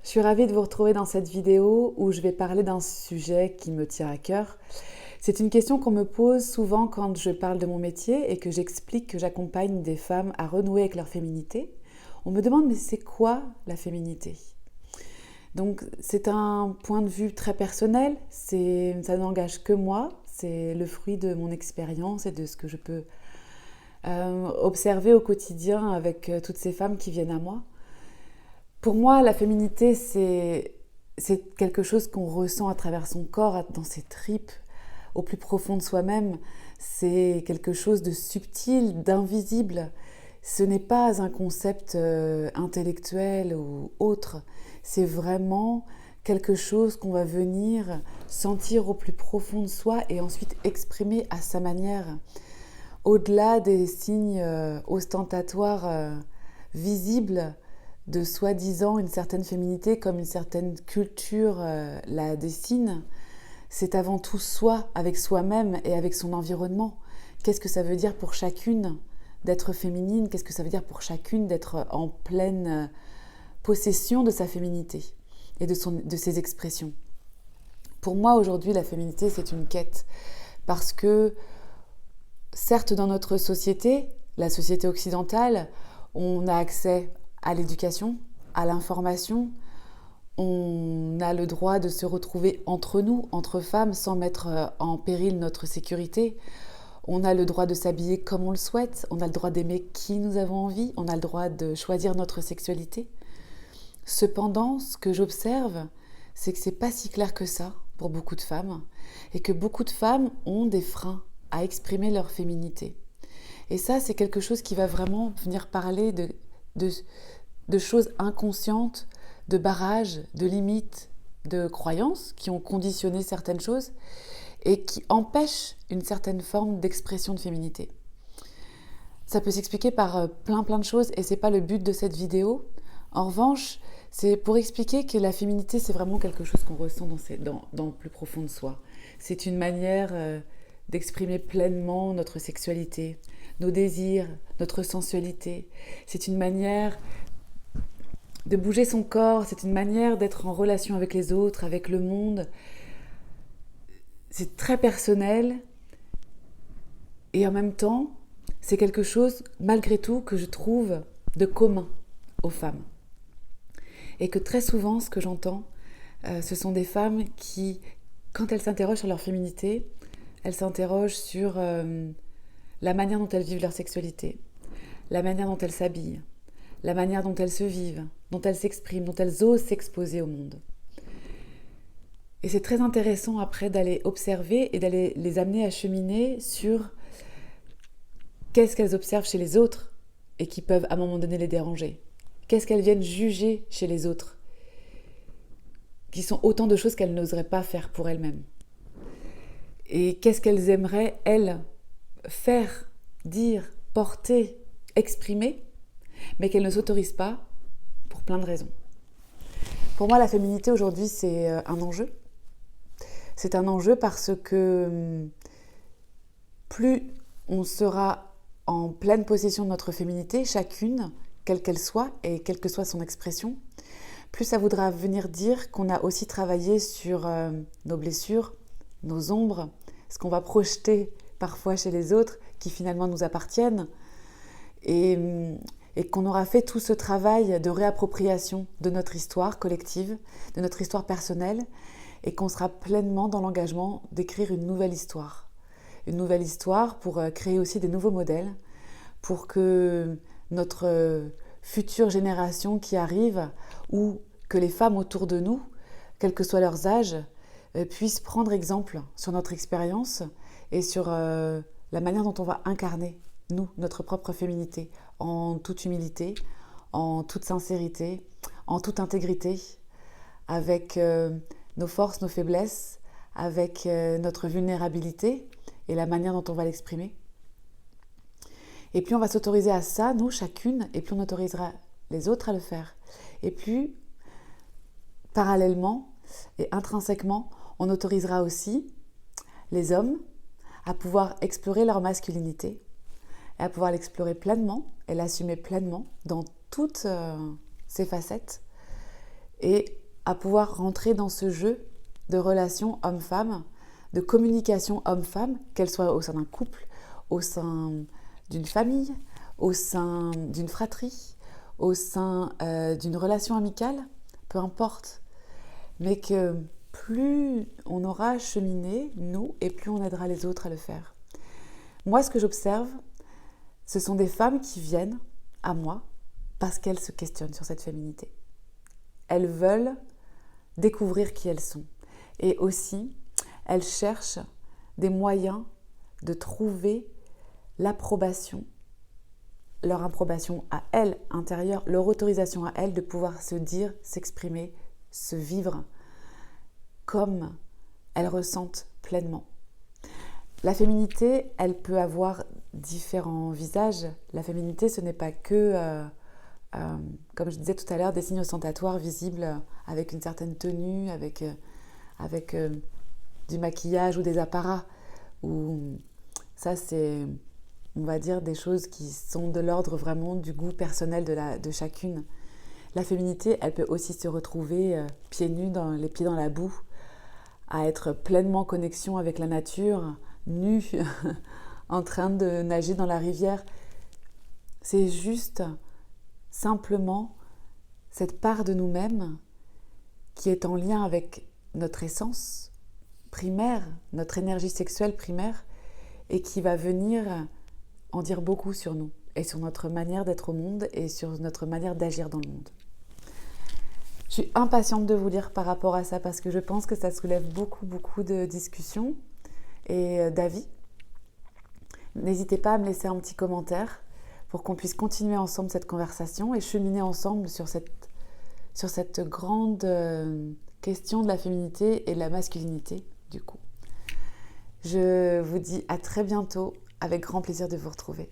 Je suis ravie de vous retrouver dans cette vidéo où je vais parler d'un sujet qui me tient à cœur. C'est une question qu'on me pose souvent quand je parle de mon métier et que j'explique que j'accompagne des femmes à renouer avec leur féminité. On me demande mais c'est quoi la féminité? Donc c'est un point de vue très personnel, ça n'engage que moi, c'est le fruit de mon expérience et de ce que je peux observer au quotidien avec toutes ces femmes qui viennent à moi. Pour moi, la féminité, c'est quelque chose qu'on ressent à travers son corps, dans ses tripes, au plus profond de soi-même. C'est quelque chose de subtil, d'invisible. Ce n'est pas un concept intellectuel ou autre. C'est vraiment quelque chose qu'on va venir sentir au plus profond de soi et ensuite exprimer à sa manière. Au-delà des signes ostentatoires visibles, de soi-disant une certaine féminité comme une certaine culture la dessine, c'est avant tout soi, avec soi-même et avec son environnement. Qu'est-ce que ça veut dire pour chacune d'être féminine? Qu'est-ce que ça veut dire pour chacune d'être en pleine possession de sa féminité et de ses expressions? Pour moi, aujourd'hui, la féminité, c'est une quête. Parce que, certes, dans notre société, la société occidentale, on a accès à l'éducation, à l'information. On a le droit de se retrouver entre nous, entre femmes, sans mettre en péril notre sécurité. On a le droit de s'habiller comme on le souhaite. On a le droit d'aimer qui nous avons envie. On a le droit de choisir notre sexualité. Cependant, ce que j'observe, c'est que c'est pas si clair que ça pour beaucoup de femmes et que beaucoup de femmes ont des freins à exprimer leur féminité. Et ça, c'est quelque chose qui va vraiment venir parler de choses inconscientes, de barrages, de limites, de croyances qui ont conditionné certaines choses et qui empêchent une certaine forme d'expression de féminité. Ça peut s'expliquer par plein de choses et c'est pas le but de cette vidéo. En revanche, c'est pour expliquer que la féminité, c'est vraiment quelque chose qu'on ressent dans le plus profond de soi. C'est une manière d'exprimer pleinement notre sexualité, nos désirs, notre sensualité. C'est une manière de bouger son corps, c'est une manière d'être en relation avec les autres, avec le monde. C'est très personnel et en même temps, c'est quelque chose, malgré tout, que je trouve de commun aux femmes. Et que très souvent, ce que j'entends, ce sont des femmes qui, quand elles s'interrogent sur leur féminité, elles s'interrogent sur la manière dont elles vivent leur sexualité, la manière dont elles s'habillent, la manière dont elles se vivent, dont elles s'expriment, dont elles osent s'exposer au monde. Et c'est très intéressant après d'aller observer et d'aller les amener à cheminer sur qu'est-ce qu'elles observent chez les autres et qui peuvent à un moment donné les déranger. Qu'est-ce qu'elles viennent juger chez les autres, qui sont autant de choses qu'elles n'oseraient pas faire pour elles-mêmes. Et qu'est-ce qu'elles aimeraient, elles, faire, dire, porter, exprimer, mais qu'elles ne s'autorisent pas pour plein de raisons. Pour moi, la féminité aujourd'hui, c'est un enjeu. C'est un enjeu parce que plus on sera en pleine possession de notre féminité, chacune, quelle qu'elle soit et quelle que soit son expression, plus ça voudra venir dire qu'on a aussi travaillé sur nos blessures, nos ombres, ce qu'on va projeter parfois chez les autres qui finalement nous appartiennent et qu'on aura fait tout ce travail de réappropriation de notre histoire collective, de notre histoire personnelle et qu'on sera pleinement dans l'engagement d'écrire une nouvelle histoire. Une nouvelle histoire pour créer aussi des nouveaux modèles, pour que notre future génération qui arrive ou que les femmes autour de nous, quel que soit leurs âges, puissent prendre exemple sur notre expérience et sur la manière dont on va incarner, nous, notre propre féminité, en toute humilité, en toute sincérité, en toute intégrité, avec nos forces, nos faiblesses, avec notre vulnérabilité et la manière dont on va l'exprimer. Et plus on va s'autoriser à ça, nous, chacune, et plus on autorisera les autres à le faire. Et plus, parallèlement et intrinsèquement, on autorisera aussi les hommes à pouvoir explorer leur masculinité, et à pouvoir l'explorer pleinement et l'assumer pleinement dans toutes ses facettes et à pouvoir rentrer dans ce jeu de relations homme-femme, de communication homme-femme, qu'elle soit au sein d'un couple, au sein d'une famille, au sein d'une fratrie, au sein d'une relation amicale, peu importe. Mais que plus on aura cheminé, nous, et plus on aidera les autres à le faire. Moi, ce que j'observe, ce sont des femmes qui viennent à moi parce qu'elles se questionnent sur cette féminité. Elles veulent découvrir qui elles sont. Et aussi, elles cherchent des moyens de trouver l'approbation, leur approbation à elles intérieure, leur autorisation à elles de pouvoir se dire, s'exprimer, se vivre comme elles ressentent pleinement. La féminité, elle peut avoir différents visages. La féminité, ce n'est pas que, comme je disais tout à l'heure, des signes ostentatoires visibles avec une certaine tenue, avec du maquillage ou des apparats. Ou ça, c'est, on va dire, des choses qui sont de l'ordre vraiment du goût personnel de chacune. La féminité, elle peut aussi se retrouver pieds nus, les pieds dans la boue, à être pleinement en connexion avec la nature, nue, en train de nager dans la rivière. C'est juste, simplement, cette part de nous-mêmes qui est en lien avec notre essence primaire, notre énergie sexuelle primaire, et qui va venir en dire beaucoup sur nous, et sur notre manière d'être au monde, et sur notre manière d'agir dans le monde. Je suis impatiente de vous lire par rapport à ça, parce que je pense que ça soulève beaucoup de discussions et d'avis. N'hésitez pas à me laisser un petit commentaire pour qu'on puisse continuer ensemble cette conversation et cheminer ensemble sur cette grande question de la féminité et de la masculinité, du coup. Je vous dis à très bientôt, avec grand plaisir de vous retrouver.